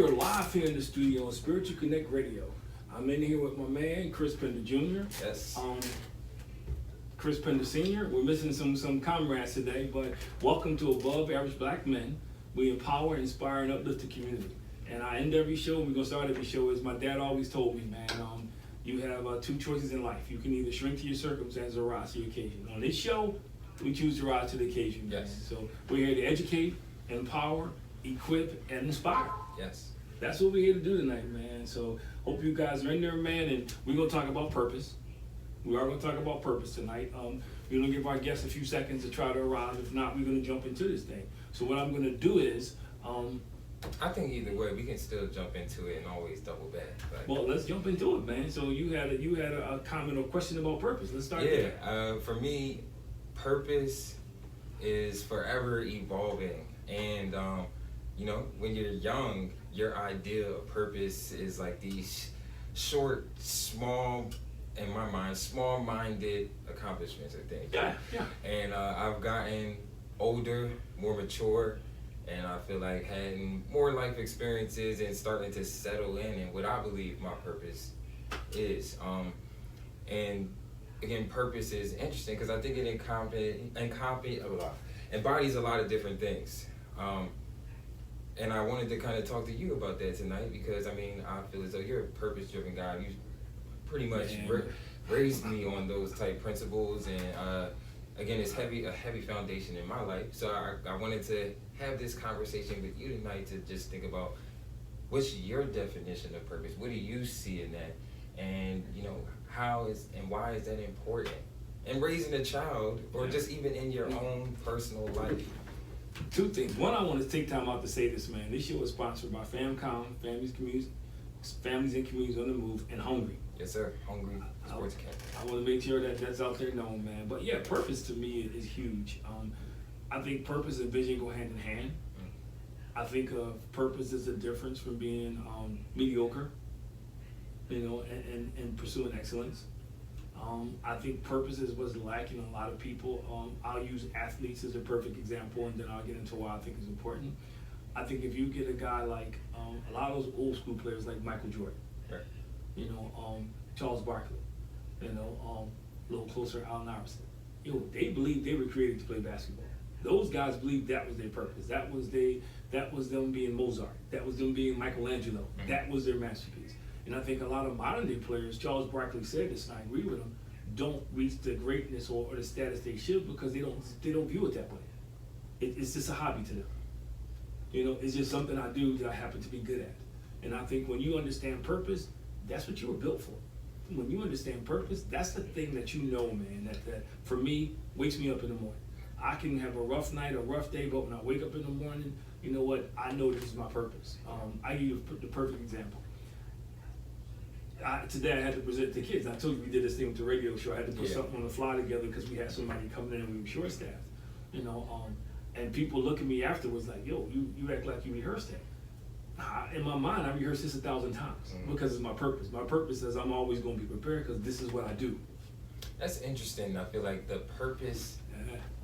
We're live here in the studio on Spiritual Connect Radio. I'm in here with my man, Chris Pender Jr. Yes. Chris Pender Sr. We're missing some comrades today, but welcome to Above Average Black Men. We empower, inspire, and uplift the community. And I end every show, we're going to start every show, as my dad always told me, man, you have two choices in life. You can either shrink to your circumstances or rise to the occasion. On this show, we choose to rise to the occasion, man. Yes. So we're here to educate, empower, equip, and inspire. Yes. That's what we're here to do tonight, man. So hope you guys are in there, man, and we're gonna talk about purpose. We are gonna talk about purpose tonight. We're gonna give our guests a few seconds to try to arrive. If not, we're gonna jump into this thing. So what I'm gonna do is, I think either way we can still jump into it and always double back. well, let's jump into it, man. So you had a comment or question about purpose. Let's start there. For me, purpose is forever evolving, and when you're young, your idea of purpose is like these short, small, in my mind, small-minded accomplishments or things. Yeah. And I've gotten older, more mature, and I feel like having more life experiences and starting to settle in what I believe my purpose is. And again, purpose is interesting because I think it embodies a lot of different things. And I wanted to kind of talk to you about that tonight because, I feel as though you're a purpose-driven guy. You pretty much raised me on those type principles, and again, it's a heavy foundation in my life. So I wanted to have this conversation with you tonight to just think about what's your definition of purpose? What do you see in that? And, how is and why is that important? And raising a child, or just even in your own personal life. Two things. One, I want to take time out to say this, man. This show is sponsored by FamCom, Families and Communities on the Move, and Hungry. Yes, sir. Hungry Sports Academy. I want to make sure that that's out there known, man. But yeah, purpose to me is huge. I think purpose and vision go hand in hand. I think purpose is the difference from being mediocre, and pursuing excellence. I think purpose is what's lacking a lot of people. I'll use athletes as a perfect example, and then I'll get into why I think it's important. I think if you get a guy like a lot of those old school players like Michael Jordan, right. Charles Barkley, a little closer, Allen Iverson. They believed they were created to play basketball. Those guys believed that was their purpose. That was them being Mozart. That was them being Michelangelo. Mm-hmm. That was their masterpiece. And I think a lot of modern day players, Charles Barkley said this, and I agree with him, don't reach the greatness or the status they should because they don't view it that way. It's just a hobby to them. It's just something I do that I happen to be good at. And I think when you understand purpose, that's what you were built for. When you understand purpose, that's the thing that man, that for me, wakes me up in the morning. I can have a rough night, a rough day, but when I wake up in the morning, you know what? I know this is my purpose. I give you the perfect example. Today I had to present to kids. I told you we did this thing with the radio show. I had to put something on the fly together because we had somebody coming in and we were short-staffed. And people look at me afterwards like, yo, you act like you rehearsed that. In my mind, I rehearsed this 1,000 times because it's my purpose. My purpose is I'm always going to be prepared because this is what I do. That's interesting. I feel like the purpose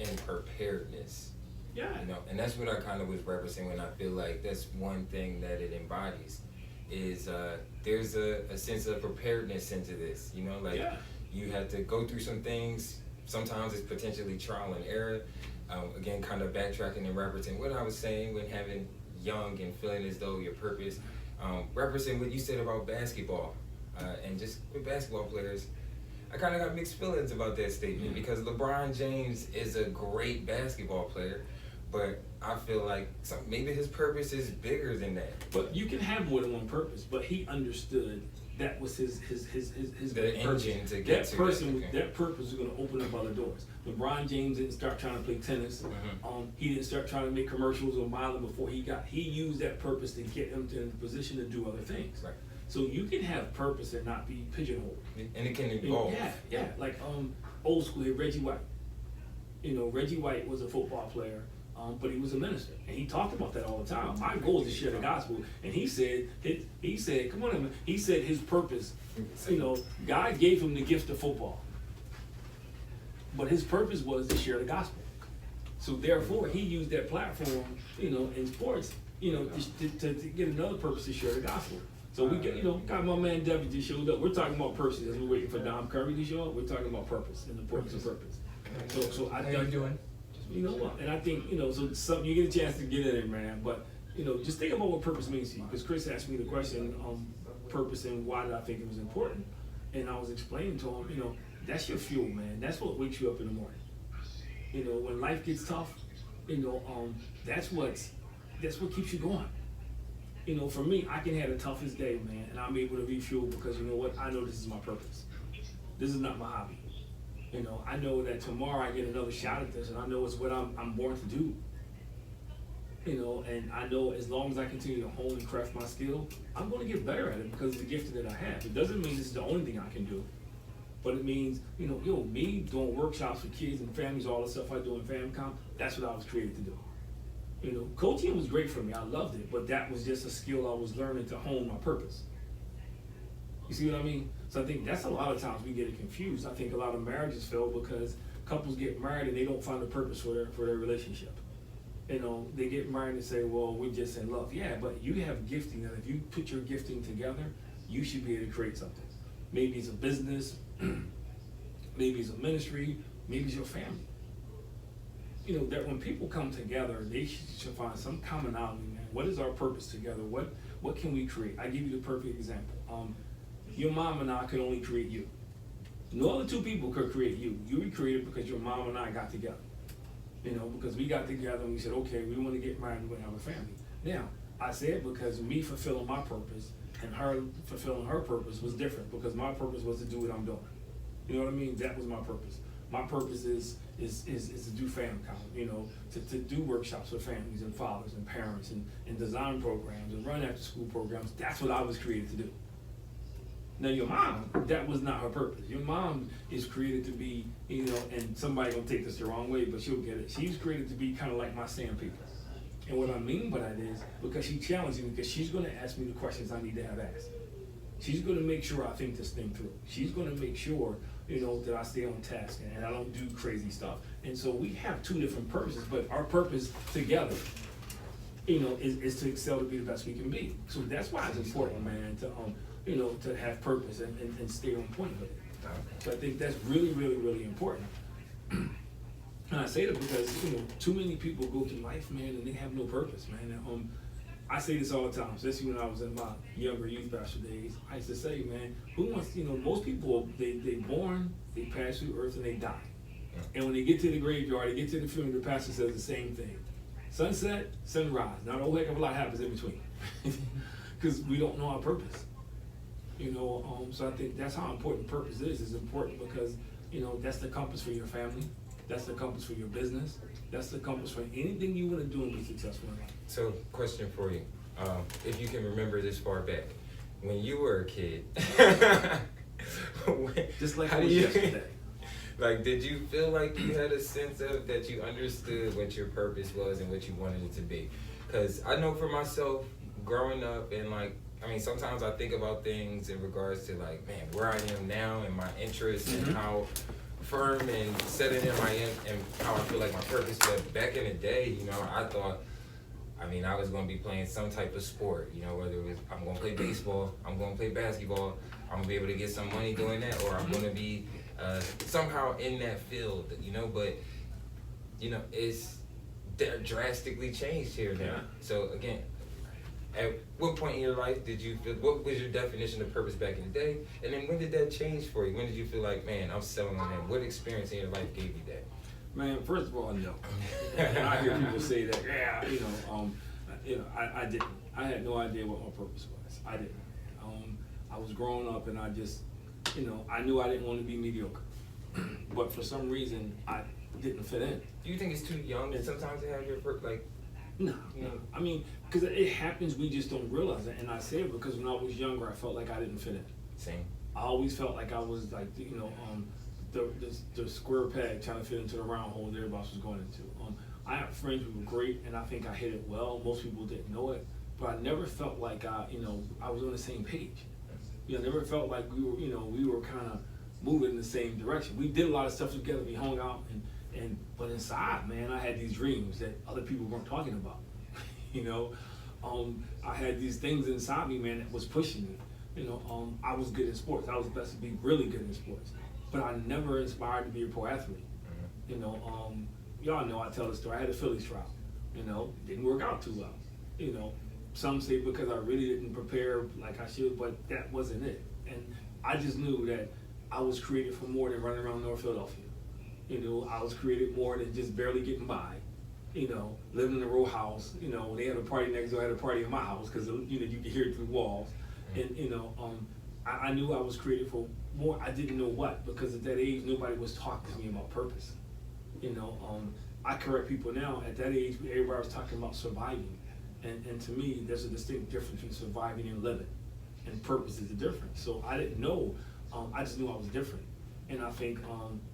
and preparedness. Yeah. And that's what I kind of was referencing when I feel like that's one thing that it embodies is there's a sense of preparedness into this. You have to go through some things. Sometimes it's potentially trial and error. Again, kind of backtracking and referencing what I was saying when having young and feeling as though your purpose, referencing what you said about basketball, and just with basketball players, I kind of got mixed feelings about that statement because LeBron James is a great basketball player, but I feel like maybe his purpose is bigger than that. But you can have more than one purpose, but he understood that was his the engine to get that to person. That purpose was going to open up other doors. LeBron James didn't start trying to play tennis. He didn't start trying to make commercials or modeling before he used that purpose to get him to the position to do other things. Right. So you can have purpose and not be pigeonholed. And it can evolve. Yeah. Like old school here, Reggie White. Reggie White was a football player. But he was a minister, and he talked about that all the time. My goal is to share the gospel, and he said, come on, man. He said his purpose, God gave him the gift of football, but his purpose was to share the gospel. So therefore, he used that platform, in sports you know, to get another purpose to share the gospel. So we got, you know, got my man Debbie just showed up. We're talking about purpose as we're waiting for Dom Curry to show up. We're talking about purpose and the importance of purpose. So I How you think, doing? you know what, and I think, you know, so something you get a chance to get in there, man. But you know, just think about what purpose means to you. Because Chris asked me the question, purpose and why did I think it was important, and I was explaining to him, you know, that's your fuel, man. That's what wakes you up in the morning. You know, when life gets tough, you know, that's what keeps you going. You know, for me, I can have the toughest day, man, and I'm able to refuel because you know what? I know this is my purpose. This is not my hobby. You know, I know that tomorrow I get another shot at this, and I know it's what I'm born to do. You know, and I know as long as I continue to hone and craft my skill, I'm going to get better at it because of the gift that I have. It doesn't mean this is the only thing I can do, but it means, you know, me doing workshops for kids and families, all the stuff I do in FamCom, that's what I was created to do. You know, coaching was great for me. I loved it, but that was just a skill I was learning to hone my purpose. You see what I mean? So I think that's a lot of times we get it confused. I think a lot of marriages fail because couples get married and they don't find a purpose for their relationship. You know, they get married and say, well, we're just in love. Yeah, but you have gifting, and if you put your gifting together, you should be able to create something. Maybe it's a business, maybe it's a ministry, maybe it's your family. You know, that when people come together, they should find some commonality, man. What is our purpose together? What can we create? I give you the perfect example. Your mom and I could only create you. No other two people could create you. You were created because your mom and I got together. You know, because we got together and we said, okay, we want to get married and we want to have a family. Now, I say it because me fulfilling my purpose and her fulfilling her purpose was different because my purpose was to do what I'm doing. You know what I mean? That was my purpose. My purpose is to do FamCom, you know, to do workshops with families and fathers and parents and design programs and run after school programs. That's what I was created to do. Now your mom, that was not her purpose. Your mom is created to be, you know, and somebody gonna take this the wrong way, but she'll get it. She's created to be kind of like my sandpaper. And what I mean by that is because she challenged me, because she's gonna ask me the questions I need to have asked. She's gonna make sure I think this thing through. She's gonna make sure, you know, that I stay on task and I don't do crazy stuff. And so we have two different purposes, but our purpose together, you know, is to excel, to be the best we can be. So that's why it's important, man, to you know, to have purpose and stay on point with it. So I think that's really, really, really important. And I say that because, you know, too many people go through life, man, and they have no purpose, man. And, I say this all the time, especially when I was in my younger youth pastor days. I used to say, man, who wants, you know, most people, they born, they pass through earth, and they die. And when they get to the graveyard, they get to the funeral, the pastor says the same thing. Sunset, sunrise. Not a whole heck of a lot happens in between. Because we don't know our purpose. You know, so I think that's how important purpose is. It's important because, you know, that's the compass for your family. That's the compass for your business. That's the compass for anything you want to do and be successful in life. So, question for you. If you can remember this far back, when you were a kid, just like how it do was you, yesterday. like, did you feel like you had a sense of that you understood what your purpose was and what you wanted it to be? Because I know for myself, growing up and like, I mean, sometimes I think about things in regards to like, man, where I am now and my interests and how firm and settled in I am and how I feel like my purpose. But back in the day, you know, I thought, I mean, I was going to be playing some type of sport, you know, whether it was I'm going to play baseball, I'm going to play basketball, I'm going to be able to get some money doing that, or I'm going to be somehow in that field, you know, but, you know, it's drastically changed here now. Yeah. So again, at what point in your life did you feel, what was your definition of purpose back in the day? And then when did that change for you? When did you feel like, man, I'm selling on that? What experience in your life gave you that? Man, first of all, no. And I hear people say that, yeah, I didn't. I had no idea what my purpose was. I didn't. I was growing up and I just, you know, I knew I didn't want to be mediocre. But for some reason, I didn't fit in. Do you think it's too young and sometimes to have your purpose, like? No. I mean, because it happens, we just don't realize it. And I say it because when I was younger, I felt like I didn't fit in. Same. I always felt like I was like, you know, the square peg trying to fit into the round hole that everybody else was going into. I have friends who were great, and I think I hit it well. Most people didn't know it, but I never felt like I was on the same page. You know, I never felt like we were kind of moving in the same direction. We did a lot of stuff together. We hung out, but inside, man, I had these dreams that other people weren't talking about. You know, I had these things inside me, man, that was pushing me. I was good in sports. I was blessed to be really good in sports, but I never aspired to be a pro athlete. Y'all know I tell the story. I had a Phillies trial. Didn't work out too well. Some say because I really didn't prepare like I should, but that wasn't it. And I just knew that I was created for more than running around North Philadelphia. I was created more than just barely getting by. Living in a row house. When they had a party next door, I had a party in my house because you could hear it through the walls. And I knew I was created for more. I didn't know what, because at that age nobody was talking to me about purpose. I correct people now. At that age, everybody was talking about surviving, and to me, there's a distinct difference between surviving and living, and purpose is the difference. So I didn't know. I just knew I was different, and I think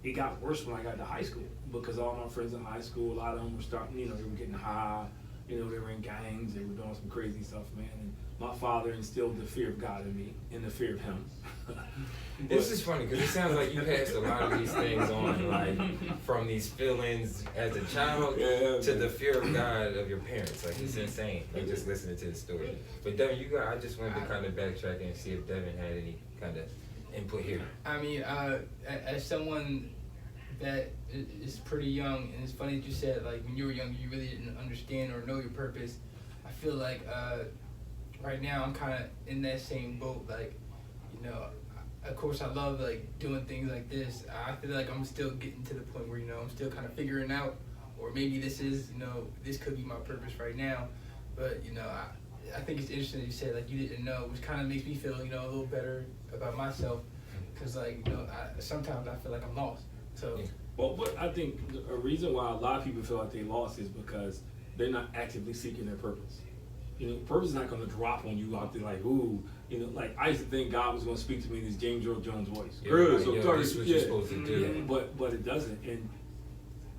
it got worse when I got to high school, because all my friends in high school, a lot of them were starting. They were getting high. They were in gangs. They were doing some crazy stuff, man. And my father instilled the fear of God in me and the fear of Him. This is funny because it sounds like you passed a lot of these things on, like from these feelings as a child to the fear of God of your parents. Like, it's insane. Like, just listening to the story. But Devin, I just wanted to kind of backtrack and see if Devin had any kind of input here. I mean, as someone that is pretty young, and it's funny that you said, like, when you were young, you really didn't understand or know your purpose. I feel like right now I'm kind of in that same boat. Like, of course I love like doing things like this. I feel like I'm still getting to the point where I'm still kind of figuring out, or maybe this is this could be my purpose right now. But I think it's interesting that you said like you didn't know, which kind of makes me feel a little better about myself, because like sometimes I feel like I'm lost. So well, but I think a reason why a lot of people feel like they lost is because they're not actively seeking their purpose. Purpose is not going to drop on you out there like, ooh, like I used to think God was going to speak to me in this James Earl Jones voice. This is what you're supposed to do. Yeah, but it doesn't. And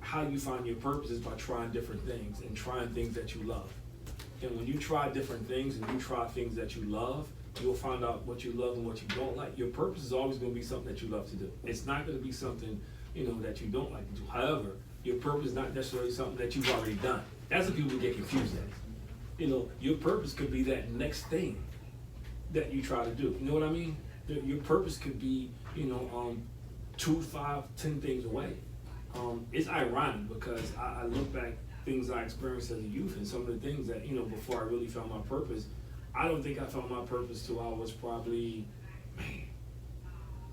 how you find your purpose is by trying different things and trying things that you love. And when you try different things and you try things that you love, you'll find out what you love and what you don't like. Your purpose is always going to be something that you love to do. It's not going to be something, that you don't like to do. However, your purpose is not necessarily something that you've already done. That's what people get confused at. Your purpose could be that next thing that you try to do. You know what I mean? Your purpose could be, 2, 5, 10 things away. It's ironic because I look back things I experienced as a youth and some of the things that, before I really found my purpose, I don't think I found my purpose till I was probably,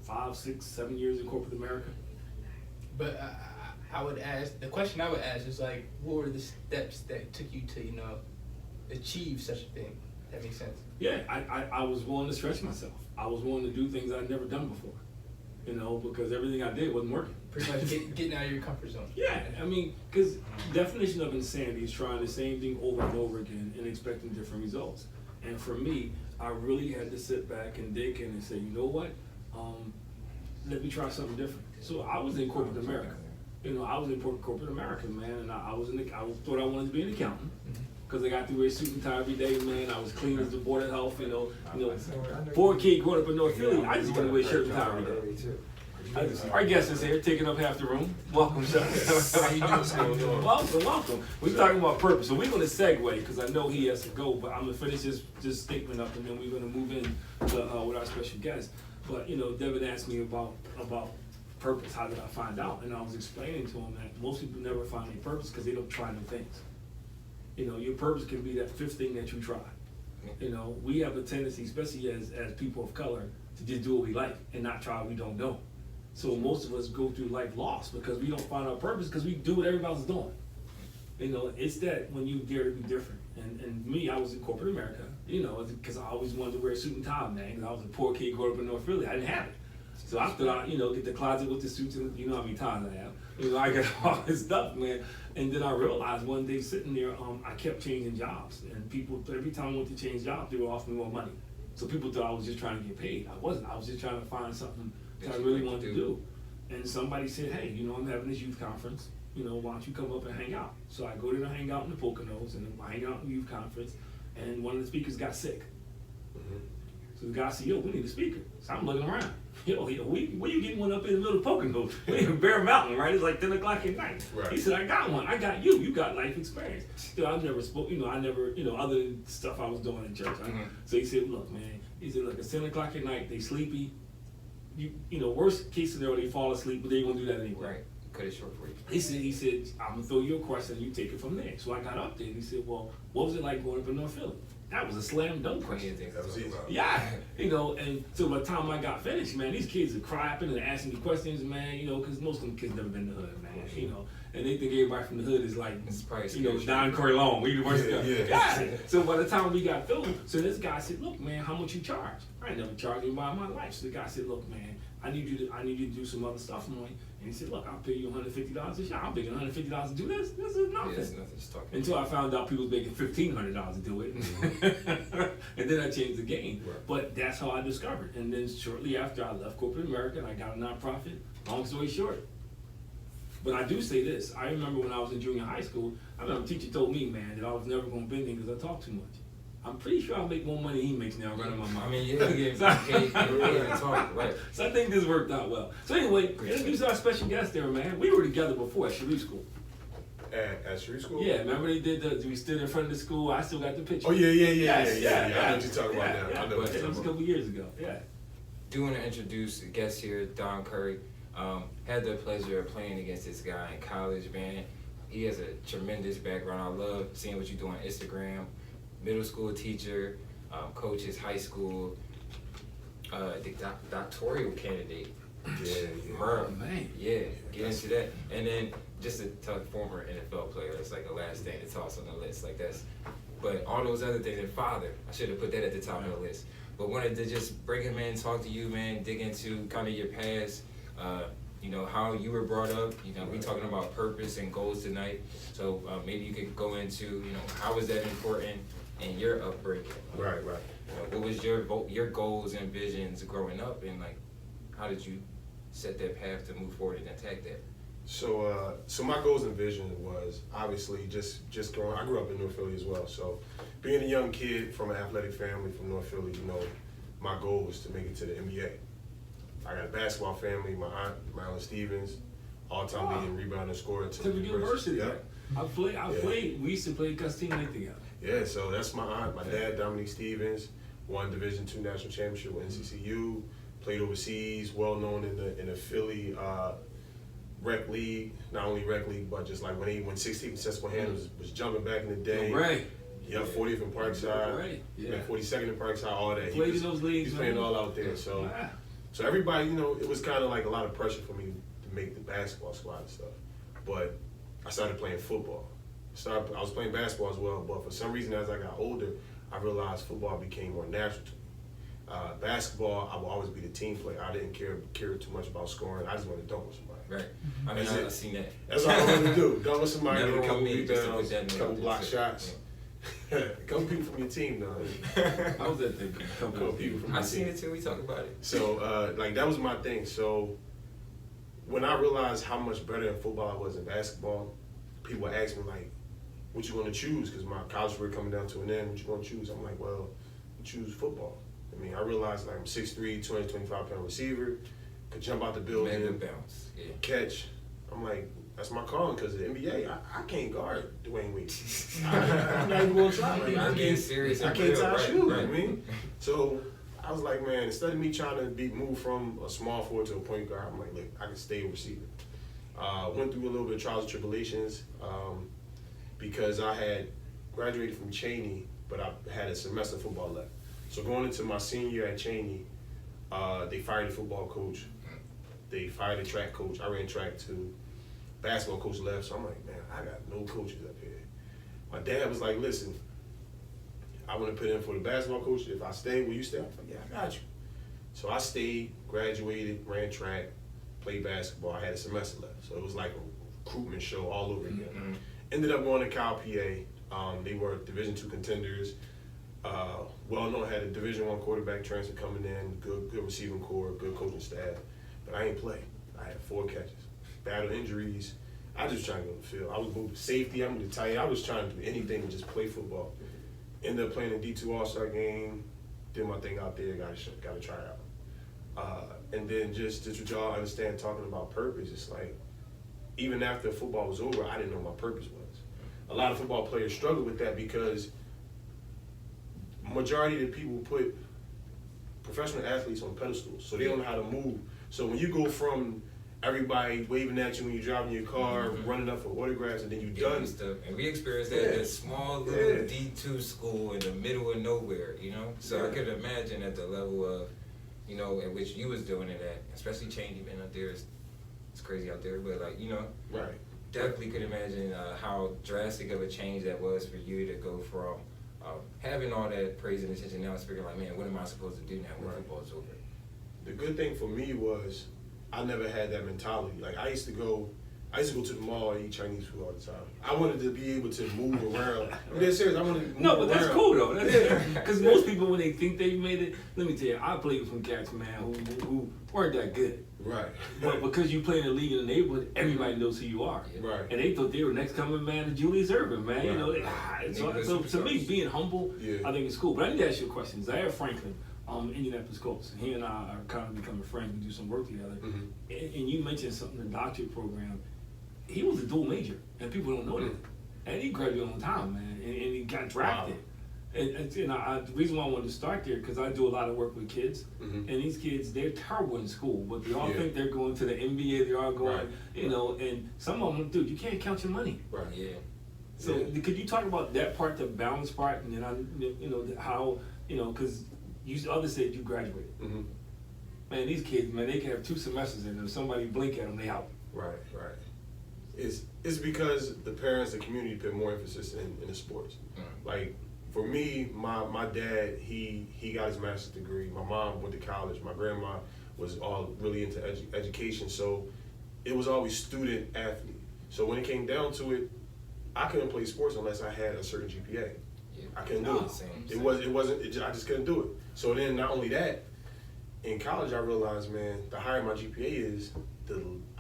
5, 6, 7 years in corporate America. But I would ask, the question I would ask is like, what were the steps that took you to, achieve such a thing? That makes sense. Yeah, I was willing to stretch myself. I was willing to do things I'd never done before, because everything I did wasn't working. Pretty much getting out of your comfort zone. Yeah, I mean, because definition of insanity is trying the same thing over and over again and expecting different results. And for me, I really had to sit back and dig in and say, you know what? Let me try something different. So I was in corporate America. I was in corporate America, man, and I thought I wanted to be an accountant. Because I got to wear a suit and tie every day, man. I was clean as the board of health, 4 kid growing up in North Philly. I just want to wear a shirt and tie every day. Our guest is here, taking up half the room. Welcome, sir. How you doing? Welcome. We're talking about purpose, so we're going to segue because I know he has to go. But I'm going to finish this statement up, and then we're going to move in with our special guest. But Devin asked me about purpose. How did I find out? And I was explaining to him that most people never find their purpose because they don't try new things. Your purpose can be that fifth thing that you try. We have a tendency, especially as people of color, to just do what we like and not try what we don't know. So most of us go through life lost because we don't find our purpose because we do what everybody else is doing. It's that when you dare to be different. And me, I was in corporate America, because I always wanted to wear a suit and tie, man, because I was a poor kid growing up in North Philly. I didn't have it. So I thought, get the closet with the suits and how many ties I have. I got all this stuff, man. And then I realized one day sitting there, I kept changing jobs. And people, every time I went to change jobs, they were offering me more money. So people thought I was just trying to get paid. I wasn't. I was just trying to find something that I really wanted to do. And somebody said, hey, I'm having this youth conference. Why don't you come up and hang out? So I go there and hang out in the Poconos and I hang out in the youth conference. And one of the speakers got sick. So the guy said, yo, we need a speaker. So I'm looking around. Yo, where you getting one up in the middle of Poconos? We in Bear Mountain, right? It's like 10 o'clock at night. Right. He said, I got one. I got you. You got life experience. Still, I never spoke, I never, other than stuff I was doing in church. So he said, look, man, look, it's 10 o'clock at night. They sleepy. Worst case scenario, they fall asleep, but they ain't gonna do that anyway. Right. Cut it short for you. He said, I'm gonna throw you a question and you take it from there. So I got up there and he said, well, what was it like growing up in North Philly? That was a slam dunk question. That was easy. Yeah, and so by the time I got finished, man, these kids are crying and asking me questions, man, because most of them kids never been to the hood, man, and they think everybody from the hood is like, It's probably Don Corleone, University. Yeah. So by the time we got through, so this guy said, look, man, how much you charge? I ain't never charged anybody in my life. So the guy said, look, man, I need you to do some other stuff for me. And he said, look, I'll pay you $150 a shot. I'm paying $150 to do this. This is nothing. Yeah, it's nothing. Just talking. Until I found out people was making $1,500 to do it, and then I changed the game. Right. But that's how I discovered. And then shortly after I left corporate America, and I got a nonprofit. Long story short. But I do say this: I remember when I was in junior high school, I remember a teacher told me, man, that I was never going to be anything because I talk too much. I'm pretty sure I'll make more money than he makes now running my mouth. I mean, yeah, you get talk, right? So I think this worked out well. So anyway, introduce our special guest there, man. We were together before at Sharif School. At Sharif School? Yeah, remember they did we stood in front of the school. I still got the picture. Oh, yeah. Yeah. I know what you're talking about now. I know what It you're was a talking about. couple years ago. Yeah. Do want to introduce a guest here, Don Curry. Had the pleasure of playing against this guy in college, man. He has a tremendous background. I love seeing what you do on Instagram. Middle school teacher, coaches high school, doctoral candidate. Yeah. Bro, man. Yeah, get into that. And then just a former NFL player, that's like the last thing to toss on the list. Like that's, but all those other things, and father, I should have put that at the top of the list. But wanted to just bring him in, talk to you, man, dig into kind of your past, how you were brought up. We talking about purpose and goals tonight. So maybe you could go into, how was that important in your upbringing? Right. What was your goals and visions growing up, and like, how did you set that path to move forward and attack that? So my goals and vision was obviously just growing. I grew up in North Philly as well. So being a young kid from an athletic family from North Philly, my goal was to make it to the NBA. I got a basketball family. My aunt, Marilyn Stevens, all-time leading rebounder and scorer at Temple University. Yeah. I played. We used to play Custine Lake together. Yeah, so that's my aunt. My dad, Dominique Stevens, won Division II national championship with NCCU. Played overseas, well known in the Philly rec league. Not only rec league, but just like when 16th Susquehanna was jumping back in the day. Right. Yeah, 40th in Parkside. Right. Yeah. 42nd in Parkside. All that. Played in those leagues. He's playing all out there. So, wow. So everybody, it was kind of like a lot of pressure for me to make the basketball squad and stuff. But I started playing football. I was playing basketball as well, but for some reason, as I got older, I realized football became more natural to me. Basketball, I would always be the team player. I didn't care too much about scoring. I just wanted to dunk with somebody. Right. I mean, I've seen that. That's all I wanted to do. Dunk with somebody, Never get a couple want me just to rebounds, put that a couple in block there. shots. A couple people from your team, though. How was that thing? A couple people from your I've seen team. it too. We talk about it. So, that was my thing. So, when I realized how much better in football I was in basketball, people would ask me, like, what you going to choose? Because my college career coming down to an end, what you going to choose? I'm like, well, I choose football. I mean, I realized like I'm 6'3", 225-pound receiver, could jump out the building, Mega bounce. Yeah. catch. I'm like, that's my calling because the NBA, I can't guard Dwayne Wade. I'm not even going to try. Like, I'm being serious. I can't tie a shoe. Right. I mean, so I was like, man, instead of me trying to move from a small forward to a point guard, I'm like, look, I can stay a receiver. Went through a little bit of trials and tribulations because I had graduated from Cheney, but I had a semester of football left. So going into my senior year at Cheney, they fired the football coach. They fired the track coach. I ran track too. Basketball coach left, so I'm like, man, I got no coaches up here. My dad was like, listen, I want to put in for the basketball coach. If I stay, will you stay? I was like, yeah, I got you. So I stayed, graduated, ran track, played basketball. I had a semester left. So it was like a recruitment show all over again. Mm-hmm. Ended up going to Cal PA. They were Division II contenders. Well known, had a Division I quarterback transfer coming in, good receiving core, good coaching staff. But I ain't play. I had 4 catches. Battle injuries. I just trying to go to the field. I was moved to safety. I'm tight. I was trying to do anything to just play football. Ended up playing a D2 All-Star game. did my thing out there, got to try it out. And then just what y'all understand, talking about purpose, it's like, even after football was over, I didn't know what my purpose was. A lot of football players struggle with that because majority of the people put professional athletes on pedestals, so they don't know how to move. So when you go from everybody waving at you when you're driving your car, running up for autographs, and then you're done. Stuff. And we experienced that at a small little D2 school in the middle of nowhere, you know? So I could imagine at the level of, you know, at which you was doing it at, especially changing men out there, it's crazy out there, but like, you know, Right. definitely could imagine how drastic of a change that was for you to go from having all that praise and attention now, figuring like, man, what am I supposed to do now when football's over? The good thing for me was I never had that mentality. Like I used to go to the mall and eat Chinese food all the time. I wanted to be able to move around. I'm dead serious. I wanted to move No, but that's around. cool though. Because most people, when they think they've made it, let me tell you, I played with some cats, man, who weren't that good. Right. But because you play in the league in the neighborhood, everybody knows who you are. Right. And they thought they were next coming man to Julius Erving, man. You know, so to me, being humble, I think it's cool. But I need to ask you a question. Zaire Franklin, Indianapolis Colts, he and I are kind of becoming friends. We do some work together. And you mentioned something, the doctorate program. He was a dual major, and people don't know that. And he graduated on time, man, and he got drafted. Wow. And you know, the reason why I wanted to start there, because I do a lot of work with kids, and these kids, they're terrible in school, but they all think they're going to the NBA, they are going, you know, and some of them, dude, you can't count your money. Right. Yeah. So could you talk about that part, the balance part, and then you know, how, you know, because others said you graduated. Man, these kids, man, they can have 2 semesters in them. Somebody blink at them, they out. Right. It's because the parents, the community put more emphasis in the sports. Like for me, my dad, he got his master's degree. My mom went to college. My grandma was all really into education. So it was always student athlete. So when it came down to it, I couldn't play sports unless I had a certain GPA. I couldn't do it. I just couldn't do it. So then not only that, in college I realized, man, the higher my GPA is,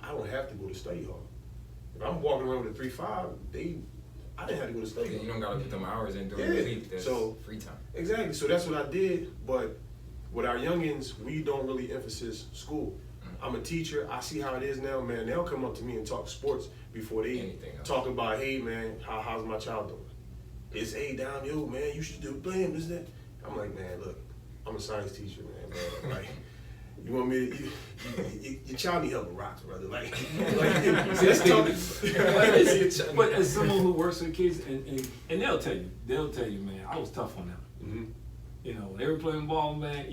I don't have to go to study hall. If I'm walking around with a 3.5, I didn't have to go to study hall. You don't gotta put them hours in during the week. That's free time. Exactly. So that's what I did. But with our youngins, we don't really emphasize school. I'm a teacher. I see how it is now, man. They'll come up to me and talk sports before they talk about, hey, man, how's my child doing? It's down, yo, man, you should do blame, isn't it? I'm like, man, look, I'm a science teacher, man. Like, you want me to, your child need help with rocks, brother. Like let's talk. But as someone who works with kids, and they'll tell you, man, I was tough on them. You know, when they were playing ball, man,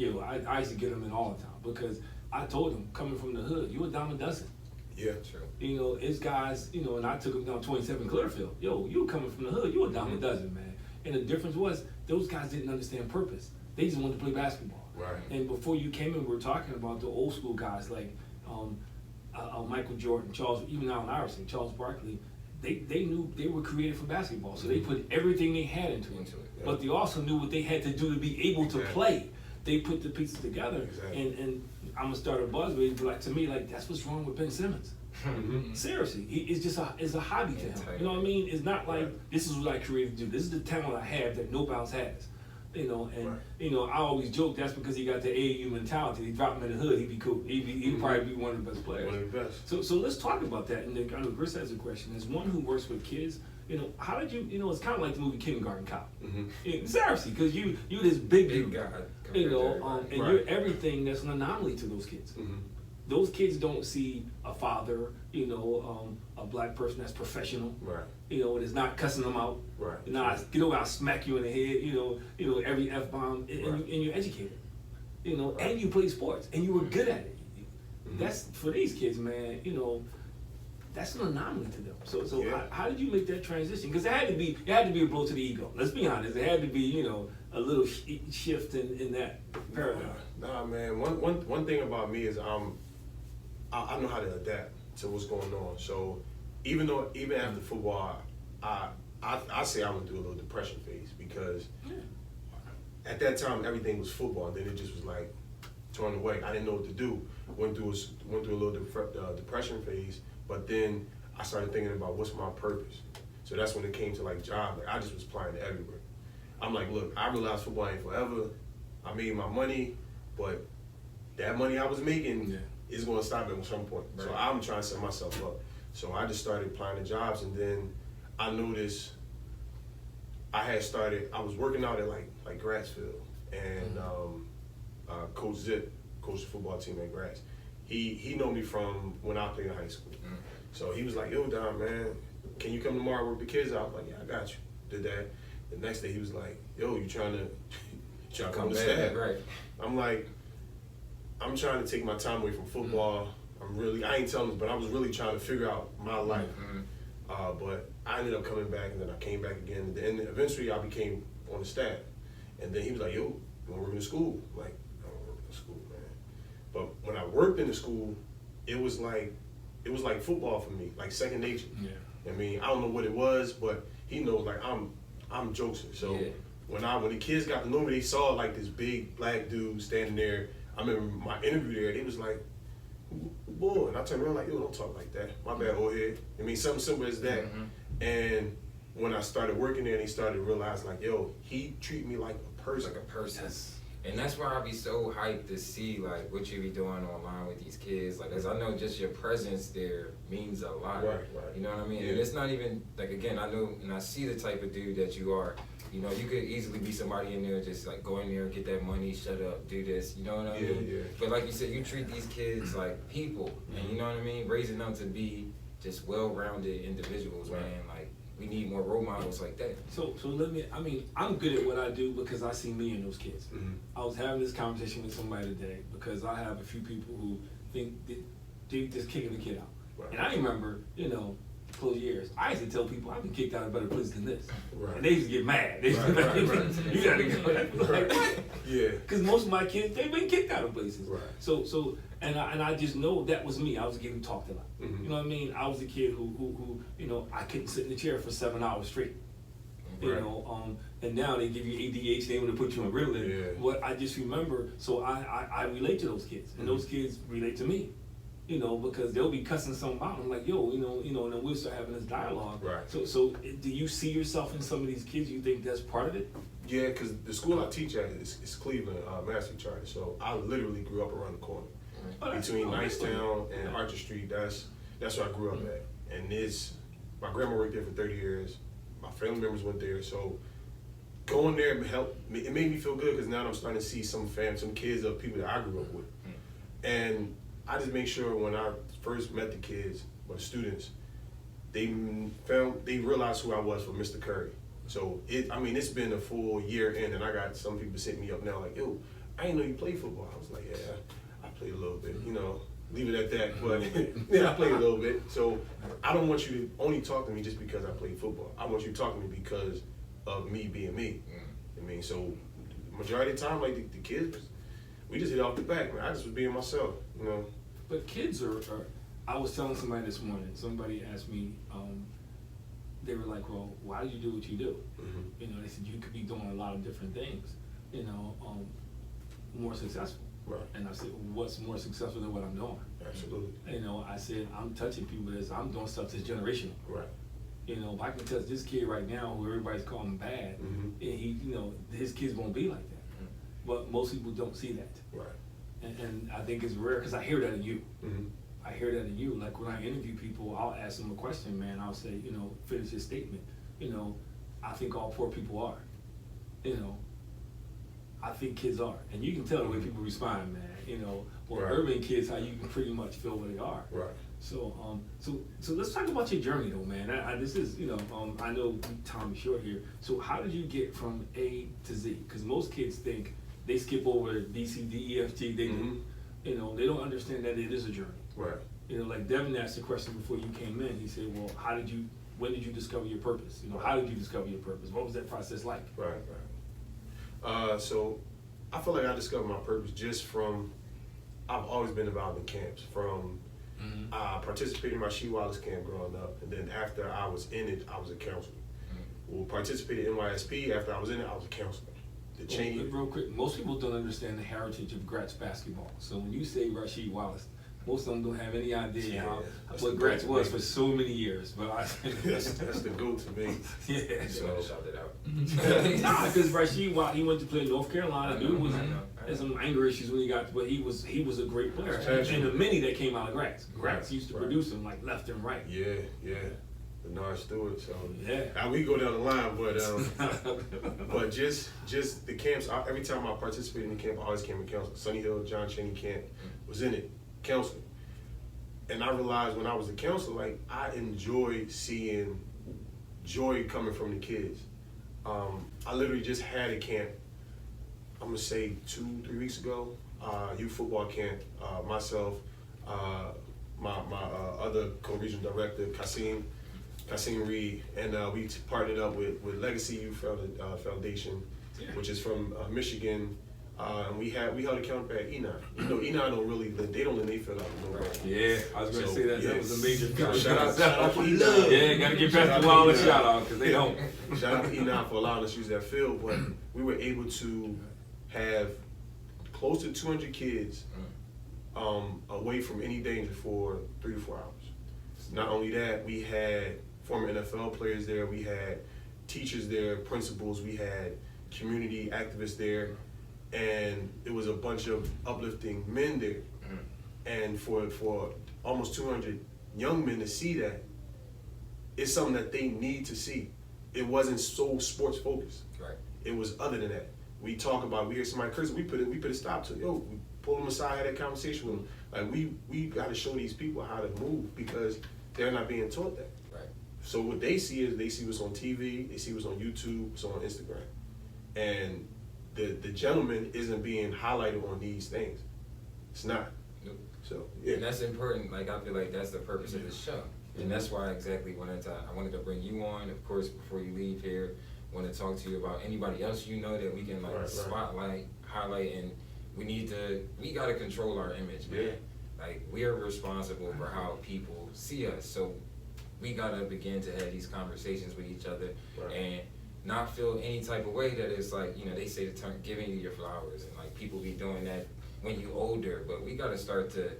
I used to get them in all the time because I told them, coming from the hood, you a dime a dozen. Yeah, true. You know, it's guys, you know, and I took them down 27 Clearfield. Yo, you coming from the hood, you a dime a dozen, man. And the difference was, those guys didn't understand purpose. They just wanted to play basketball. Right. And before you came in, we were talking about the old school guys like Michael Jordan, even Allen Iverson, Charles Barkley. They knew they were created for basketball, so they put everything they had into it. Yeah. But they also knew what they had to do to be able to play. They put the pieces together, and I'm gonna start a buzz, but like to me, like that's what's wrong with Ben Simmons. Seriously, it's just a hobby to him. You know what I mean? It's not like this is what I created to do. This is the talent I have that nobody else has. You know, and you know, I always joke that's because he got the AAU mentality. They drop him in the hood, he'd be cool. He'd probably be one of the best players. One of the best. So let's talk about that. And then, I know Chris has a question. As one who works with kids, you know, how did you know, it's kind of like the movie Kindergarten Cop. Seriously, because you this big guy, you know, and you're everything that's an anomaly to those kids. Those kids don't see a father, you know, a black person that's professional, you know, and is not cussing them out, not get over, I'll smack you in the head, you know, every F-bomb, and you're educated, you know, and you play sports, and you were good at it. That's, for these kids, man, you know, that's an anomaly to them. So how did you make that transition? Because it had to be a blow to the ego. Let's be honest, it had to be, you know, a little shift in that paradigm. Nah, man, one thing about me is I know how to adapt to what's going on. So even after football, I say I went through a little depression phase because at that time everything was football. And then it just was like torn away. I didn't know what to do. Went through a little depression phase. But then I started thinking about what's my purpose. So that's when it came to like job. Like I just was applying to everywhere. I'm like, look, I realized football ain't forever. I made my money, but that money I was making is going to stop at some point. Right. So I'm trying to set myself up. So I just started applying to jobs, and then I noticed I was working out at like Grassfield, and Coach Zip, coached the football team at Grass. He know me from when I played in high school. So he was like, yo, Don, man, can you come tomorrow and work the kids out? I was like, yeah, I got you. Did that. The next day he was like, yo, you trying to come to staff? Right. I'm like, I'm trying to take my time away from football. I ain't telling him, but I was really trying to figure out my life. But I ended up coming back, and then I came back again, and eventually I became on the staff. And then he was like, yo, you want to work in the school? I'm like, I don't work in the school, man. But when I worked in the school, it was like football for me, like second nature. Yeah. I mean, I don't know what it was, but he knows like I'm jokester. So when the kids got to know me, they saw like this big black dude standing there. I remember my interview there, they was like, boy, and I turned around like, yo, don't talk like that. My bad, old head. I mean, something simple as that. And when I started working there, and they started to realize like, yo, he treat me like a person. Like a person. And that's why I be so hyped to see like what you be doing online with these kids. Like, 'cause I know just your presence there means a lot. Right. You know what I mean? Yeah. And it's not even like, again, I know and I see the type of dude that you are. You know, you could easily be somebody in there just like go in there, get that money, shut up, do this. You know what I mean? Yeah. But like you said, you treat these kids like people, and you know what I mean, raising them to be just well-rounded individuals, Right. man. Like, we need more role models like that. So I'm good at what I do because I see me in those kids. I was having this conversation with somebody today because I have a few people who think that they just kicking the kid out. Right. And I remember, close years, I used to tell people I've been kicked out of better places than this. Right. And they used to get mad. They used to be like, Right. you gotta go. Like, what? Yeah. Because most of my kids, they've been kicked out of places. Right. So I just know that was me. I was a kid who talked a lot. You know what I mean? I was a kid who I couldn't sit in the chair for 7 hours straight. Right. And now they give you ADHD, they want to put you on Ritalin. Yeah. But I just remember, so I relate to those kids, and those kids relate to me. Because they'll be cussing something out. I'm like, yo, and then we'll start having this dialogue. Right. So do you see yourself in some of these kids? You think that's part of it? Yeah, because the school I teach at is Cleveland Mastery Charter. So I literally grew up around the corner. Between Nicetown and Archer Street, that's where I grew up at. And my grandma worked there for 30 years. My family members went there. So going there it made me feel good because now I'm starting to see some kids of people that I grew up with. And I just make sure when I first met the kids or the students, they realized who I was for Mr. Curry. So it's been a full year in, and I got some people sitting me up now like, yo, I didn't know you played football. I was like, yeah, I played a little bit, leave it at that. But yeah, I played a little bit. So I don't want you to only talk to me just because I played football. I want you to talk to me because of me being me. I mean, so majority of the time, like the kids, we just hit off the back, man. I just was being myself, But kids are I was telling somebody this morning, somebody asked me, they were like, well, why do you do what you do? They said you could be doing a lot of different things, more successful. Right. And I said, what's more successful than what I'm doing? Absolutely. I said, I'm touching people I'm doing stuff that's generational. Right. If I can touch this kid right now who everybody's calling bad, and his kids won't be like that. But most people don't see that. Right. And I think it's rare because I hear that in you. I hear that in you. Like when I interview people, I'll ask them a question, man. I'll say, finish your statement. I think all poor people are. I think kids are. And you can tell the way people respond, man. Well, Right. urban kids, how you can pretty much feel where they are. Right. So let's talk about your journey though, man. This is, I know time is short here. So how did you get from A to Z? Because most kids think they skip over B, C, D, E, F, G. They do. They don't understand that it is a journey. Right. Like Devin asked a question before you came in. He said, well, when did you discover your purpose? How did you discover your purpose? What was that process like? Right. So I feel like I discovered my purpose just from, I've always been involved in camps, from participating in my She Wallace camp growing up, and then after I was in it, I was a counselor. Well, participated in NYSP, after I was in it, I was a counselor. The change. Real quick, most people don't understand the heritage of Gratz basketball. So when you say Rasheed Wallace, Most of them don't have any idea Yeah, how that's what the Gratz goat was to me. for so many years. But that's the goat to me. yeah. So shout it out. Nah, because Rashid, while he went to play in North Carolina, I dude know, was I know. had some anger issues when he got, but he was a great player. Passionate. And the many that came out of Gratz used to Right. produce him like left and right. Yeah, yeah. Bernard Stewart. So Yeah. we go down the line, but just the camps. Every time I participated in the camp, I always came in counseling. Sunny Hill, John Cheney camp was in it, counseling. And I realized when I was a counselor, like I enjoy seeing joy coming from the kids. I literally just had a camp. I'm gonna say 2-3 weeks ago, youth football camp. Myself, my other co-regional director, Kasim Reed, and we partnered up with Legacy Youth Foundation, which is from Michigan. And we held a camp at Enoch. You know, Enoch don't really live, they don't live in Philadelphia. Right. Yeah, I was gonna say that was a major Shout out to Enoch. Yeah, gotta give Pastor Wild a shout out because they don't. Shout out to Enoch for allowing us to use that field, but we were able to have close to 200 kids away from any danger for 3 to 4 hours. Not only that, we had former NFL players there, we had teachers there, principals, we had community activists there, and it was a bunch of uplifting men there. And for almost 200 young men to see that, it's something that they need to see. It wasn't so sports focused. Right. It was other than that. We talk about, we hear somebody cursing, we put a stop to it. Yo, we pull them aside, had that conversation with them. Like we got to show these people how to move because they're not being taught that. Right. So what they see is they see what's on TV, they see what's on YouTube, what's on Instagram, and the gentleman isn't being highlighted on these things. It's not. Nope. So yeah. And that's important. Like I feel like that's the purpose of this show, and that's why exactly I wanted to bring you on. Of course, before you leave here, I want to talk to you about anybody else you know that we can Right. spotlight, highlight, and we gotta control our image, man. Yeah. Like we are responsible for how people see us, so we gotta begin to have these conversations with each other Right. and not feel any type of way that it's like, they say the term giving you your flowers, and like people be doing that when you older, but we gotta start to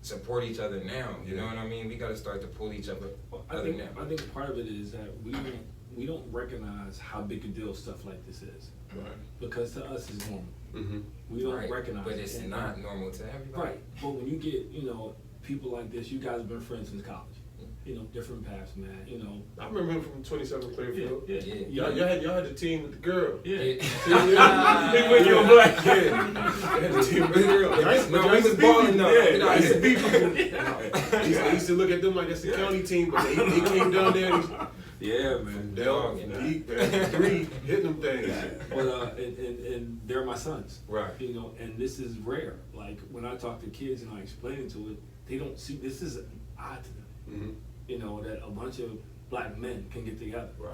support each other now. You know what I mean? We gotta start to pull each other I now. think part of it is that we don't recognize how big a deal stuff like this is. Right. Because to us it's normal. Mm-hmm. We don't Right, recognize but it. it's And- not normal to everybody. Right. But when you get, people like this, you guys have been friends since college. Different paths, man. I remember him from 27 Clearfield. Yeah. Y'all had the team with the girl. Yeah. Yeah. When you were black. Yeah. Y'all had the team with the girl. No, we was balling though. Yeah. I used to beat people. I used to look at them like that's the county team, but they came down there and Yeah, man. down deep, man, 3, hitting them things. But and they're my sons. Right. And this is rare. Like when I talk to kids and I explain it to it, they don't see this is odd to them. Mm-hmm. That a bunch of black men can get together. Right.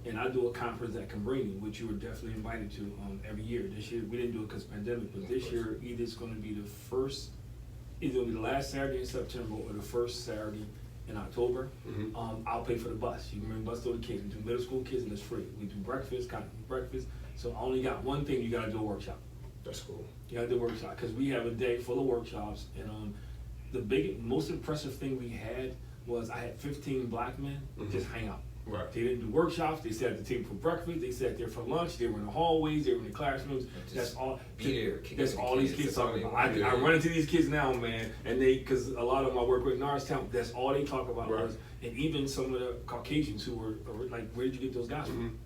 And I do a conference at Cabrini, which you were definitely invited to every year. This year we didn't do it because of pandemic, but this year either it's going to be the last Saturday in September or the first Saturday in October. Mm-hmm. I'll pay for the bus. You can bring bus to the kids. We do middle school kids and it's free. We do breakfast, breakfast. So I only got one thing: you got to do a workshop. That's cool. You got to do a workshop because we have a day full of workshops. And the most impressive thing we had was I had 15 black men just hang out. Right. They didn't do workshops. They sat at the table for breakfast. They sat there for lunch. They were in the hallways. They were in the classrooms. That's all. Be there. That's all these kids talk about. I run into these kids now, man, and because a lot of them I work with in Norristown, that's all they talk about Right. was, and even some of the Caucasians who were like, where did you get those guys from?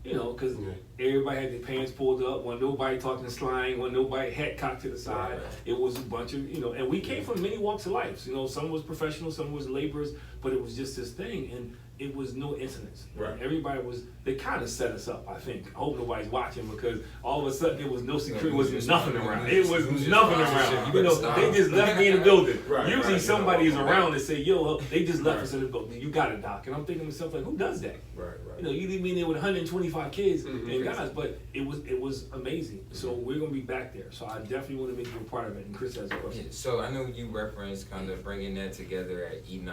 Because everybody had their pants pulled up, when nobody talking slang, when nobody hat cocked to the side. Right. It was a bunch of, and we came from many walks of life. Some was professional, some was laborers, but it was just this thing, and it was no incidents. Right. Everybody they kind of set us up, I think. I hope nobody's watching because all of a sudden there was no security, was nothing around. It was nothing around. They just left me in the building. Right, Usually right. somebody is around and say, yo, they just left us in the building. You got it, Doc. And I'm thinking to myself, like, who does that? Right. You leave me in there with 125 kids Mhm. and guys, but it was amazing. So we're gonna be back there. So I definitely want to make you a part of it. And Chris has a question. Yeah, so I know you referenced kind of bringing that together at E9.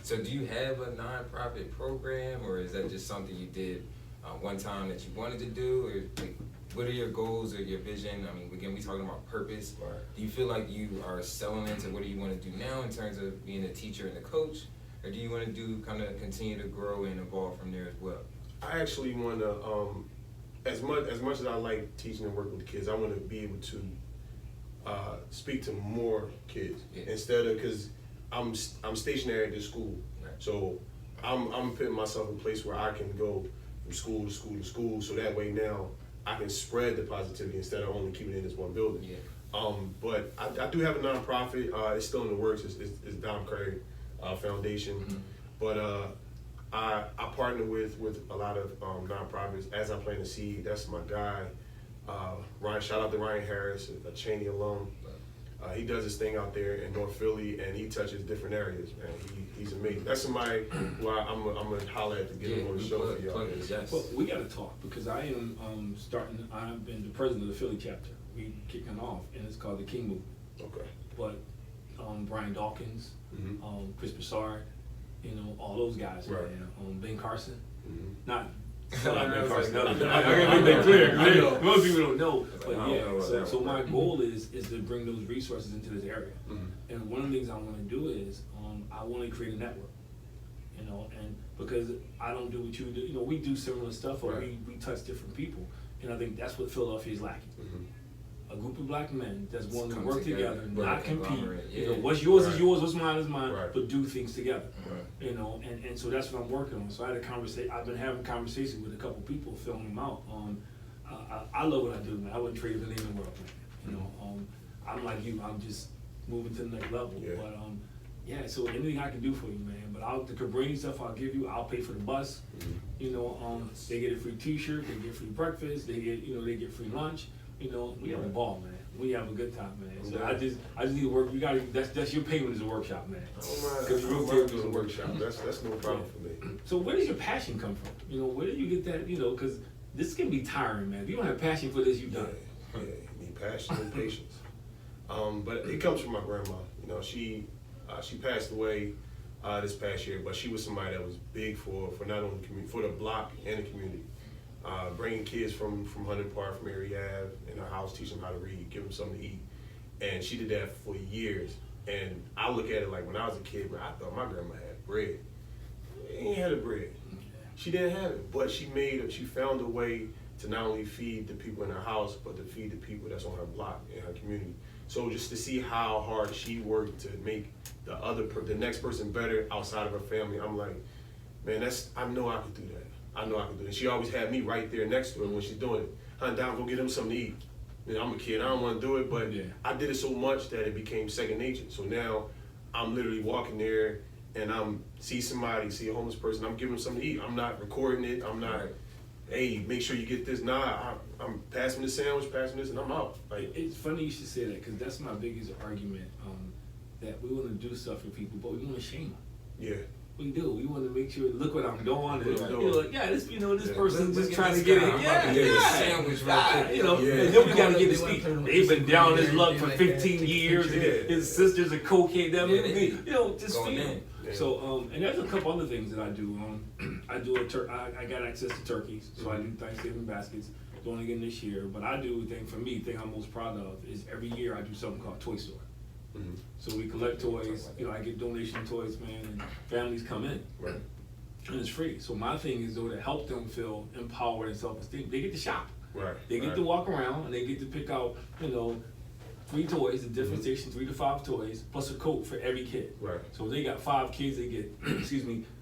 So do you have a nonprofit program, or is that just something you did one time that you wanted to do, or like, what are your goals or your vision? I mean, again, we talking about purpose. Right. Do you feel like you are selling into what do you want to do now in terms of being a teacher and a coach? Or do you want to do kind of continue to grow and evolve from there as well? I actually want to, as much as I like teaching and working with kids, I want to be able to speak to more kids instead of, because I'm stationary at this school, so I'm putting myself in a place where I can go from school to school to school, so that way now I can spread the positivity instead of only keeping it in this one building. Yeah. But I do have a nonprofit. It's still in the works. It's Dom Curry Foundation, but I partner with a lot of nonprofits. As I Plant a Seed, that's my guy. Ryan, shout out to Ryan Harris, a Cheney alum. He does his thing out there in North Philly, and he touches different areas, man. He's amazing. That's somebody who I'm gonna holler at to get him on the show for y'all. Yes. Well, we got to talk because I am I've been the president of the Philly chapter. We kicking off, and it's called the King Movement. Okay. But Brian Dawkins, Chris Broussard, all those guys, Right. man. Ben Carson, Mm-hmm. not. Not Ben Ben Carson. Carson. No, I gotta make that clear. I know. Most people don't know, I but don't yeah. know what that So was. my goal is to bring those resources into this area. Mhm. And one of the things I want to do is I want to create a network, and because I don't do what you do, we do similar stuff, or Right. we touch different people, and I think that's what Philadelphia is lacking. Mhm. A group of black men that's willing to Come work together, together, right, not compete. conglomerate, yeah. What's yours Right. is yours, what's mine is mine, Right. but do things together. Right. And so that's what I'm working on. So I had a conversation. I've been having conversations with a couple people, filling them out. I love what I do, man. I wouldn't trade it for anything in the world, man. I'm like you. I'm just moving to the next level. Yeah. But yeah. So anything I can do for you, man. But the Cabrini stuff I'll give you. I'll pay for the bus. They get a free T-shirt. They get free breakfast. They get free lunch. We have a ball, man. We have a good time, man. So Yeah. I just need to work. You got that's your payment as a workshop, man. I don't mind. Because I real don't deal mind is doing a a workshop. That's no problem for me. So where does your passion come from? Where do you get that? Because this can be tiring, man. If you don't have passion for this, you Yeah, done. yeah, you need passion and patience. But it comes from my grandma. She passed away this past year, but she was somebody that was big for not only the community, for the block and the community. Bringing kids from Huntington Park, from Erie Ave, in her house, teach them how to read, give them something to eat. And she did that for years. And I look at it like when I was a kid, bro, I thought my grandma had bread. She ain't had a bread. She didn't have it, but she found a way to not only feed the people in her house, but to feed the people that's on her block, in her community. So just to see how hard she worked to make the next person better outside of her family, I'm like, man, I know I could do that. I know I could do it. She always had me right there next to her when she's doing it. Hunt down, go get them something to eat. I'm a kid, I don't want to do it, but Yeah. I did it so much that it became second nature. So now I'm literally walking there and see a homeless person, I'm giving them something to eat. I'm not recording it. I'm not, Right. hey, make sure you get this. Nah, I'm passing the sandwich, passing this, and I'm out. Like, It's funny you should say that because that's my biggest argument. That we want to do stuff for people, but we want to shame them. yeah, We do. We want to make sure. Look what I'm doing. And, Look what I'm doing. like, yeah, this Yeah. person Look just at trying this to get guy. it. I'm Yeah, about to get a yeah. sandwich right Yeah, quick. Yeah. And then we got to get They to wanna speak. put 'em on They've been social down media his and luck everything for like that. 15 Take years. pictures. And his sisters are cocaine. Them, Yeah, they- just going feed in. them. Yeah. So, and there's a couple other things that I do. I do I got access to turkeys, so I do Thanksgiving baskets. Doing again this year, but I do the thing I'm most proud of is every year I do something called Toy Store. Mhm. So we collect toys. I get donation toys, man, and families come in, right, and it's free. So my thing is though to help them feel empowered and self-esteem. They get to shop. right. They get right. to walk around and they get to pick out 3 toys, a different station, 3 to 5 toys, plus a coat for every kid. Right. So if they got 5 kids, they get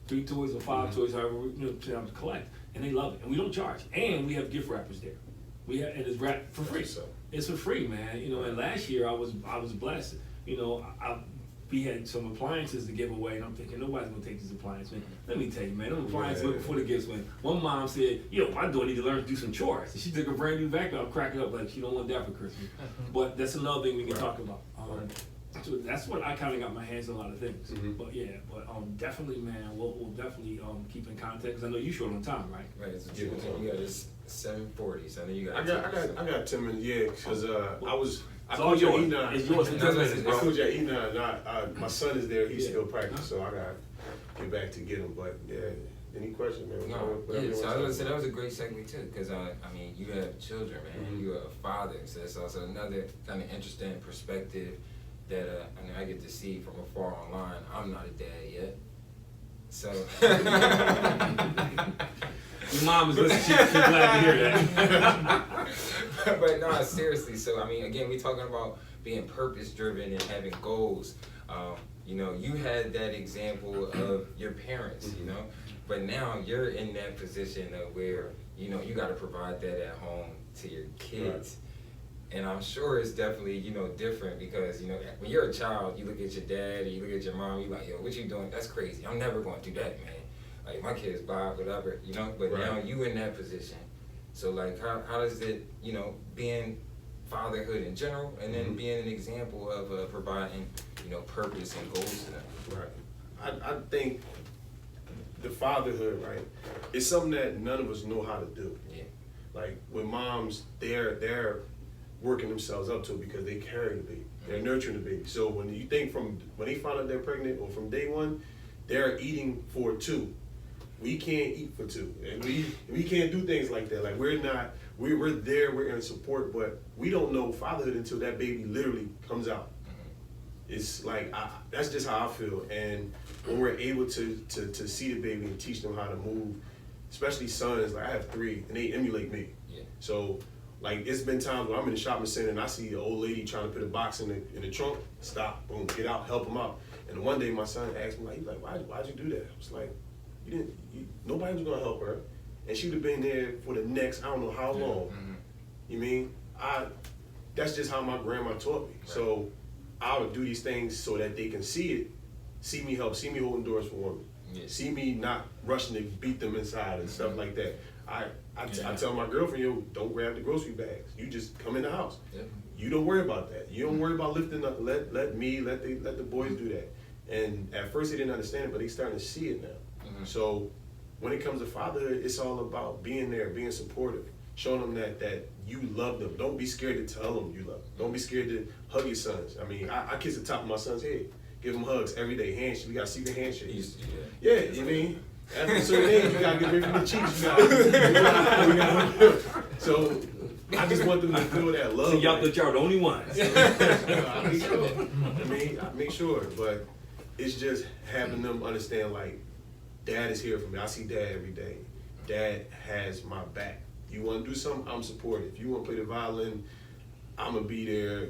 3 toys or 5 toys, however to collect, and they love it. And we don't charge, and we have gift wrappers there. And it's wrapped for free. That's what's up. It's for free, man. And last year I was blessed. We had some appliances to give away, and I'm thinking nobody's gonna take these appliances. Man. Let me tell you, man, those appliances looking for the gifts. Man, one mom said, my daughter need to learn to do some chores. And she took a brand new vacuum. I'm cracking up like she don't want that for Christmas. But that's another thing we can talk about. So that's what I kind of got my hands on a lot of things. Mhm. But yeah, definitely, man, we'll definitely keep in contact because I know you short on time, right? Right, it's a triple time. You got this 7:40, so I know you got. I got 10 minutes, yeah, because I It's all coach at yours. E9. It's yours for 10 minutes, I bro. coach at E9. My son is there. He's Yeah. still practicing, so I got to get back to get him. But yeah, Any questions, man? No, Whatever yeah, you so I wanna was talk gonna say that was a great segue too, because I mean, you have children, man. Mhm. You're a father, so that's also another kind of interesting perspective that I mean, I get to see from afar online. I'm not a dad yet, so. Your mom is listening. She's glad to hear that. But no, seriously. So I mean, again, we talking about being purpose driven and having goals. You know, you had that example of your parents, you know, but now you're in that position of where, you know, you got to provide that at home to your kids. Right. And I'm sure it's definitely, you know, different because, you know, when you're a child, you look at your dad or you look at your mom, you're like, yo, what you doing? That's crazy. I'm never going to do that, man. Like, my kid's 5, whatever, you know, but now you in that position. So, like, how does it, you know, being fatherhood in general, and then being an example of providing, you know, purpose and goals to them. Right. I think the fatherhood, right, is something that none of us know how to do. Yeah. Like with moms, they're working themselves up to it because they carry the baby, they're nurturing the baby. So when you think from when they find out they're pregnant or from day one, they're eating for 2. We can't eat for 2, and we can't do things like that. Like we're there, we're in support, but we don't know fatherhood until that baby literally comes out. It's like that's just how I feel. And when we're able to see the baby and teach them how to move, especially sons, like I have 3, and they emulate me. Yeah. So like it's been times when I'm in the shopping center and I see an old lady trying to put a box in the trunk. Stop, boom, get out, help them out. And one day my son asked me, like, why'd you do that? I was like, nobody was gonna help her, and she would have been there for the next I don't know how long. Mm-hmm. You mean that's just how my grandma taught me. Right. So I would do these things so that they can see me help, see me holding doors for women, see me not rushing to beat them inside and stuff like that. I tell my girlfriend, yo, don't grab the grocery bags. You just come in the house. Yeah. You don't worry about that. You don't worry about lifting up. Let the boys do that. And at first they didn't understand it, but they starting to see it now. Mm-hmm. So when it comes to fatherhood, it's all about being there, being supportive, showing them that you love them. Don't be scared to tell them you love them. Don't be scared to hug your sons. I mean, I kiss the top of my son's head, give him hugs every day. Handshake, we gotta see the handshake. Yeah, you mean after a certain age, you gotta get rid of the cheeks. So I just want them to feel that love. So y'all thought y'all the only ones. I make sure, but it's just having them understand, like, Dad is here for me. I see Dad every day. Dad has my back. You want to do something, I'm supportive. If you want to play the violin, I'm going to be there,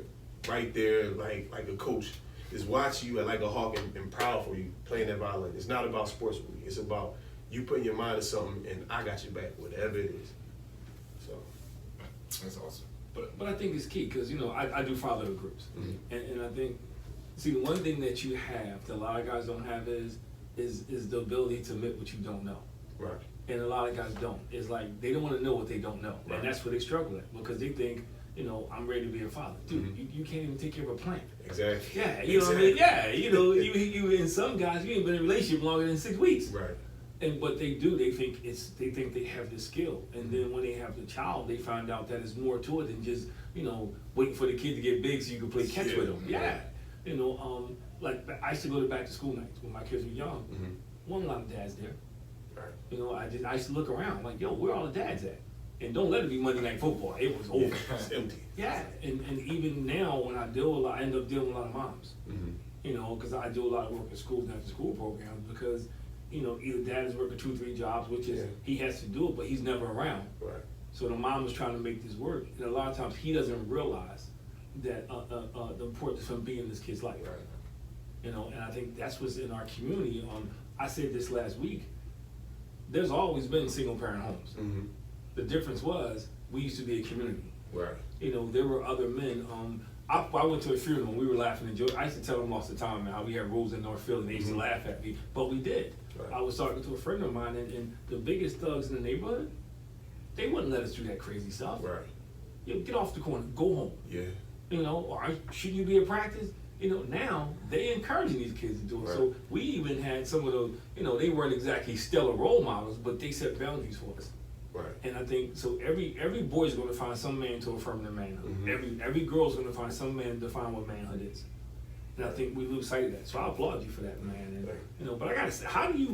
right there, like a coach. Just watch you like a hawk and proud for you playing that violin. It's not about sports with me. It's about you putting your mind to something, and I got your back, whatever it is. So that's awesome. But I think it's key because, you know, I do fatherhood groups. Mm-hmm. And I think, see, the one thing that you have that a lot of guys don't have is the ability to admit what you don't know. Right. And a lot of guys don't. It's like they don't want to know what they don't know. Right. And that's what they struggle at because they think, you know, I'm ready to be a father. Dude, you can't even take care of a plant. Exactly. Yeah, you know what I mean? Yeah, you know, you and some guys, you ain't been in a relationship longer than 6 weeks. Right. And but they do, they think they have the skill. And then when they have the child, they find out that it's more to it than just, you know, waiting for the kid to get big so you can play catch with them. Yeah. You know, like I used to go to back to school nights when my kids were young. Wasn't a lot of dads there. Right. You know, I used to look around like, yo, where all the dads at? And don't let it be Monday Night Football. It was over. It's empty. Yeah, and even now when I deal a lot, I end up dealing with a lot of moms. You know, because I do a lot of work at schools and after school programs because, you know, either dad is working 2-3 jobs, which is he has to do it, but he's never around. Right. So the mom is trying to make this work, and a lot of times he doesn't realize that the importance of him being in this kid's life. Right. You know, and I think that's what's in our community. I said this last week. There's always been single parent homes. The difference was we used to be a community. Right. You know, there were other men. I went to a funeral and we were laughing and joking. I used to tell them all the time how we had rules in North Philly and they used to laugh at me, but we did. Right. I was talking to a friend of mine and the biggest thugs in the neighborhood, they wouldn't let us do that crazy stuff. Right. You know, get off the corner, go home. Yeah. You know, or shouldn't you be at practice? You know, now they encouraging these kids to do it. Right. So we even had some of those, you know, they weren't exactly stellar role models, but they set boundaries for us. Right. And I think so. Every boy's going to find some man to affirm their manhood. Every girl's going to find some man to define what manhood is. And I think we lose sight of that. So I applaud you for that, man. And, you know, but I gotta say, how do you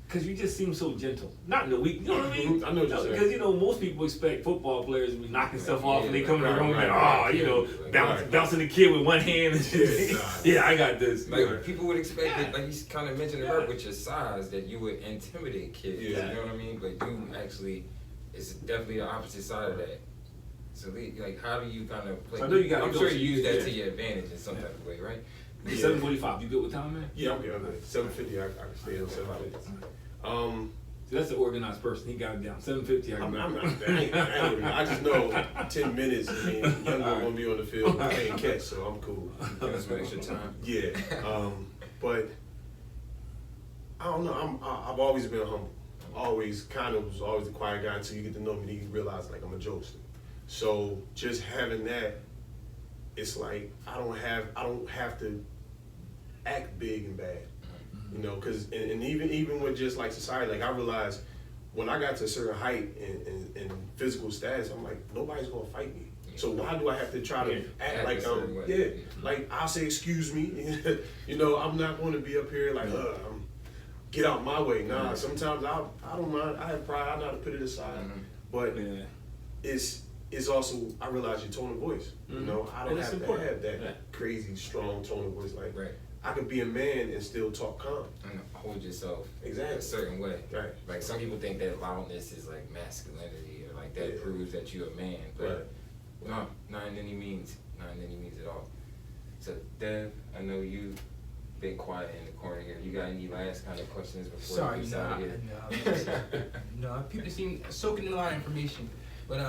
Cause you just seem so gentle. Not in the week, you know what I mean? I know what you're saying. Because most people expect football players to be knocking stuff off, and they come in the right, room right, like, right. bouncing the kid with one hand. Yeah, I got this. Like people would expect it, like you kind of mentioned it with your size, that you would intimidate kids. Yeah. You know what I mean? But you actually, it's definitely the opposite side of that. So like, how do you kind of play? I know you got. I'm sure you use that to your advantage in some type of way, right? 7:45. You good with time, man? Yeah, I'm good. 7:50. I can stay on 7:50. See, that's an organized person. He got it down. 7:50. I just know 10 minutes. I mean, young boy gonna be on the field playing catch, so I'm cool. Give us some extra time. Yeah, but I don't know. I've always been humble. Always was always the quiet guy until you get to know me. Then you realize like I'm a jokester. So just having that, it's like I don't have to act big and bad. You know, because and even with just like society, like I realized when I got to a certain height and physical status, I'm like, nobody's gonna fight me. So why do I have to try to act like like I'll say excuse me, you know, I'm not going to be up here like get out my way. Nah, sometimes I don't mind. I have pride. I know how to put it aside, but it's also I realize your tone of voice. You know, I don't have to have that crazy strong tone of voice like. I could be a man and still talk calm. And hold yourself exactly a certain way. Right. Like some people think that loudness is like masculinity or like that proves that you're a man. But no, not in any means. Not in any means at all. So Dev, I know you've been quiet in the corner here. You got any last kind of questions before we get out of here? No, people seem soaking in a lot of information. But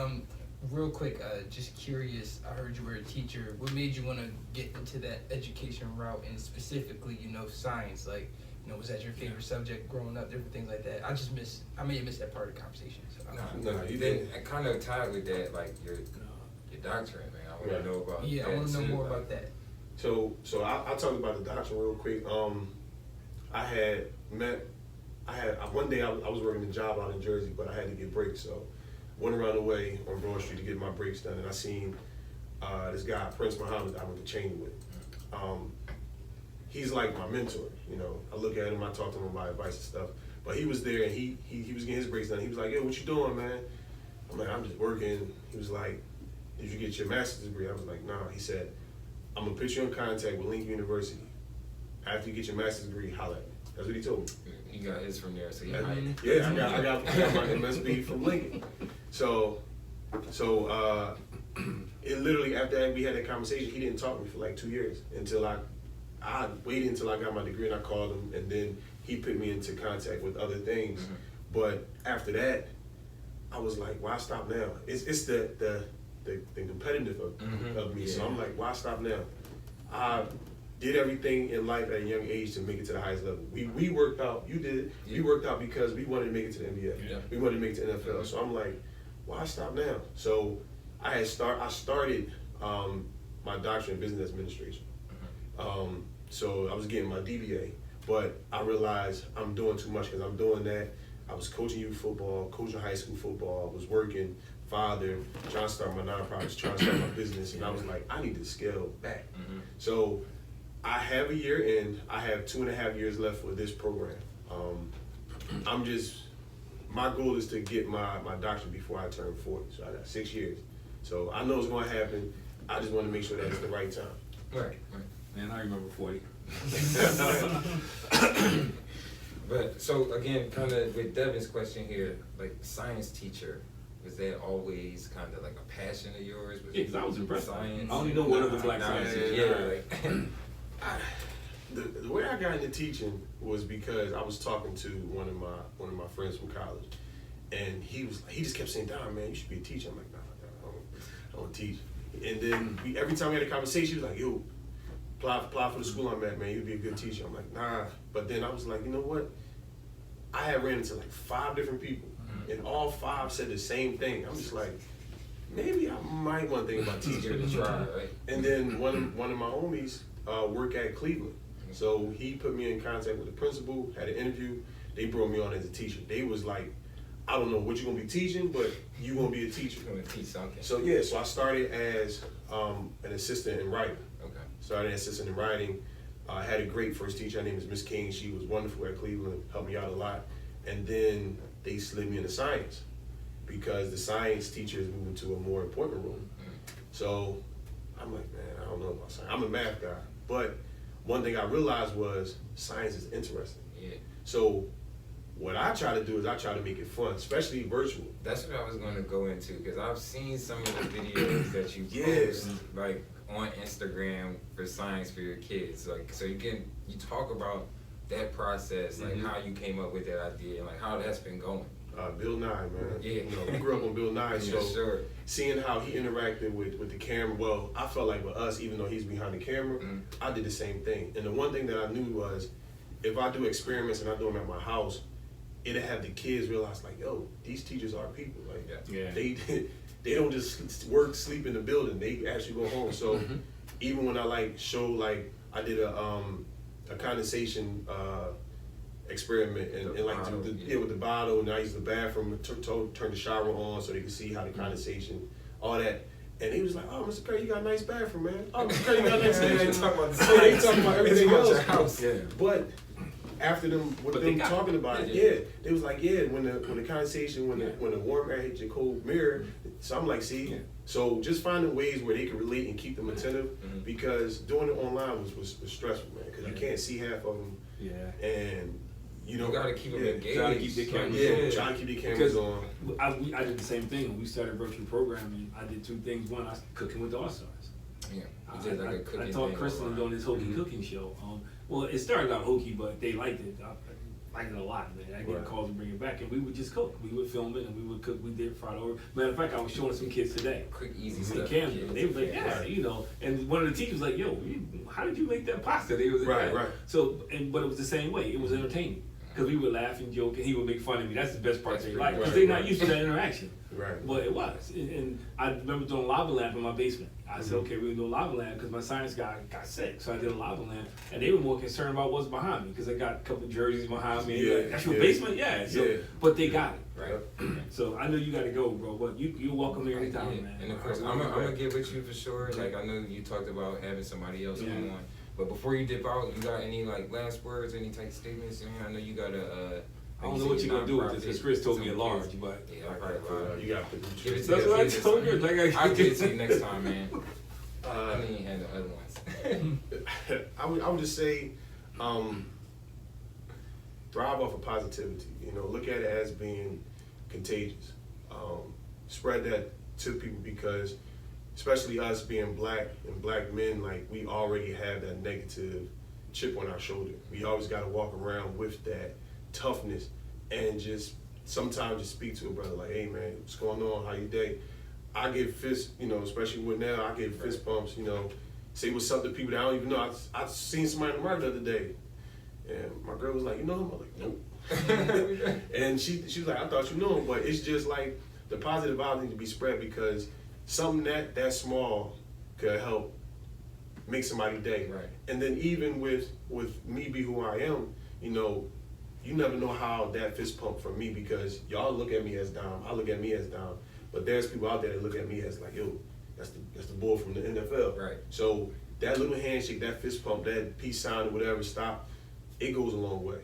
real quick, just curious, I heard you were a teacher. What made you want to get into that education route and specifically, you know, science? Like, you know, was that your favorite subject growing up, different things like that? I may have missed that part of the conversation. So No, you didn't. I kind of tied with that, like your doctorate, man. I want to know about that. I want to know more about that. So I'll talk about the doctorate real quick. One day I was working a job out in Jersey, but I had to get breaks, so went around the way on Broad Street to get my breaks done, and I seen this guy, Prince Muhammad, that I went to Cheney with. He's like my mentor, you know. I look at him, I talk to him about advice and stuff. But he was there, and he was getting his breaks done. He was like, "Yo, what you doing, man?" I'm like, "I'm just working." He was like, "Did you get your master's degree?" I was like, "Nah." He said, "I'm gonna put you in contact with Lincoln University. After you get your master's degree, holla at me." That's what he told me. He got his from there, so he I got my MSB from Lincoln. So it literally after we had that conversation, he didn't talk to me for like 2 years until I waited until I got my degree and I called him, and then he put me into contact with other things. But after that, I was like, why stop now? It's the competitive of me. So I'm like, why stop now? I did everything in life at a young age to make it to the highest level. We worked out. You did. We worked out because we wanted to make it to the NBA. Yeah. We wanted to make it to the NFL. So I'm like, why stop now? So I started my doctorate in business administration. So I was getting my DBA, but I realized I'm doing too much because I'm doing that. I was coaching youth football, coaching high school football, I was working, father, trying to start my nonprofits, trying to start my business, and I was like, I need to scale back. So I have a year in, I have 2.5 years left for this program. My goal is to get my doctorate before I turn 40, so I got 6 years. So I know it's gonna happen, I just wanna make sure that it's the right time. Right. Man, I remember 40. But so again, kind of with Devin's question here, like science teacher, was that always kind of like a passion of yours? Yeah, because I was impressed. Science. I only know one other black scientist. The way I got into teaching was because I was talking to one of my friends from college, and he just kept saying, "Don, man, you should be a teacher." I'm like, "Nah, I don't teach." And then every time we had a conversation, he was like, "Yo, apply for the school I'm at, man. You'd be a good teacher." I'm like, "Nah." But then I was like, you know what? I had ran into like 5 different people, and all 5 said the same thing. I'm just like, maybe I might want to think about teaching to try. Right? And then one of my homies work at Cleveland, so he put me in contact with the principal. Had an interview. They brought me on as a teacher. They was like, I don't know what you're gonna be teaching, but you're gonna be a teacher. You're gonna teach something. So yeah, so I started as an assistant in writing. Okay. Started as assistant in writing. I had a great first teacher. Her name is Miss King. She was wonderful at Cleveland, helped me out a lot. and then they slid me into science because the science teacher is moving to a more important role. So I'm like, man, I don't know about science. I'm a math guy, but one thing I realized was science is interesting. Yeah. So what I try to do is I try to make it fun, especially virtual. That's what I was gonna go into because I've seen some of the videos that you Yes. post like on Instagram for science for your kids. Like, so you talk about that process, like how you came up with that idea and like how that's been going. Bill Nye, man. Yeah. You know, we grew up on Bill Nye, so sure. seeing how he interacted with the camera, well, I felt like with us, even though he's behind the camera, I did the same thing. And the one thing that I knew was if I do experiments and I do them at my house, it'll have the kids realize like, yo, these teachers are people. Like, Yeah. they don't just work, sleep in the building. They actually go home. So even when I like show, like I did a condensation experiment and like bottle, with the bottle, and I used the bathroom to turn the shower on so they could see how the condensation, all that. And he was like, "Oh, Mr. Curry, you got a nice bathroom, man. Oh, Mr. Curry, you got a nice They bathroom." talking about the So they science. talking about everything It's about your else. house. Yeah. But after them, But with they them got talking it. about it, Yeah. they was like, yeah, when the condensation, when the warm air hit your cold mirror. So I'm like, see, Yeah. so just finding ways where they can relate and keep them attentive, because doing it online was stressful, man, because you can't see half of them, Yeah. and you know, You gotta keep them engaged. Try to keep their cameras Yeah, on. trying to keep the cameras Because on. I did the same thing when we started virtual programming. I did two things. One, I was cooking with the All Stars. Yeah. You did like a cooking I taught thing Kristen online. on this hokey cooking show. Well, it started out hokey, but they liked it. I liked it a lot, man. I get Right. calls to bring it back, and we would just cook. We would film it, and we would cook. We did fried over. Matter of fact, I was showing some kids today. Quick, easy The stuff. camera. kids. They was like, yeah, you know. And one of the teachers was like, yo, how did you make that pasta? They was like, Right, yeah. right. So, but it was the same way. It was entertaining. Because we would laugh and joke, and he would make fun of me. That's the best part That's they pretty like. Because right, they're not right. used to that interaction. Right. But it was. And I remember doing a lava lamp in my basement. I said, okay, we're going to do a lava lamp because my science guy got sick. So I did a lava lamp. And they were more concerned about what's behind me because I got a couple jerseys behind me. Yeah, Like, that's your yeah. basement? Yeah. So, Yeah. But they got it. Right. So I know you got to go, bro. But you're welcome here anytime, Yeah. man. And of course, I'm gonna get with you for sure. Like I know you talked about having somebody else come on, but before you dip out, you got any like last words, any type statements? I know you got a. I don't know what you're going to do with this because Chris told me at large. But Yeah, I probably You got to give it to that's the what I kids. told you. Like, I'll give it to you next time, man. I Uh, mean, you had the other ones. I would just say, thrive off of positivity. You know, look at it as being contagious. Spread that to people because, especially us being black and black men, like we already have that negative chip on our shoulder. We always got to walk around with that toughness and just sometimes just speak to a brother like, hey man, what's going on? How you day? I get fist, you know, especially with now, I get fist bumps, you know, say what's up to people that I don't even know. I seen somebody in the market the other day, and my girl was like, you know him? I'm like, nope. And she was like, I thought you knew him, but it's just like the positive vibes need to be spread because something that small could help make somebody's day. Right. And then even with me be who I am, you know, you never know how that fist pump from me because y'all look at me as down, I look at me as down, but there's people out there that look at me as like, yo, that's the bull from the NFL. Right. So that little handshake, that fist pump, that peace sign or whatever, stop, it goes a long way.